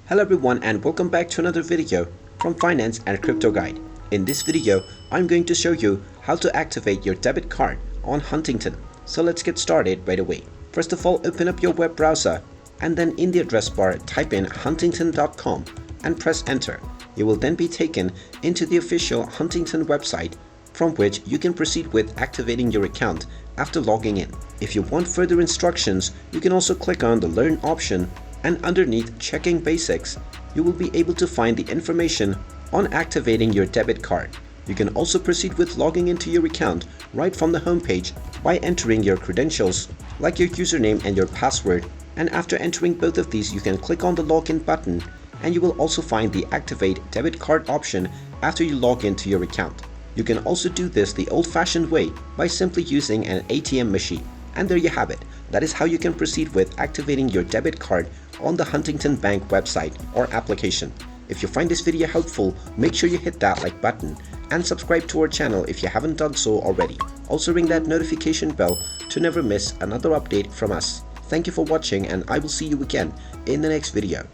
Hello everyone and welcome back to another video from Finance and Crypto Guide. In this video, I'm going to show you how to activate your debit card on Huntington. So let's get started right away. First of all, open up your web browser and then in the address bar type in huntington.com and press enter. You will then be taken into the official Huntington website from which you can proceed with activating your account after logging in. If you want further instructions, you can also click on the Learn option, and underneath Checking Basics, you will be able to find the information on activating your debit card. You can also proceed with logging into your account right from the homepage by entering your credentials like your username and your password, and after entering both of these you can click on the login button and you will also find the Activate Debit Card option after you log into your account. You can also do this the old-fashioned way by simply using an ATM machine. And there you have it. That is how you can proceed with activating your debit card on the Huntington Bank website or application. If you find this video helpful, make sure you hit that like button and subscribe to our channel if you haven't done so already. Also ring that notification bell to never miss another update from us. Thank you for watching and I will see you again in the next video.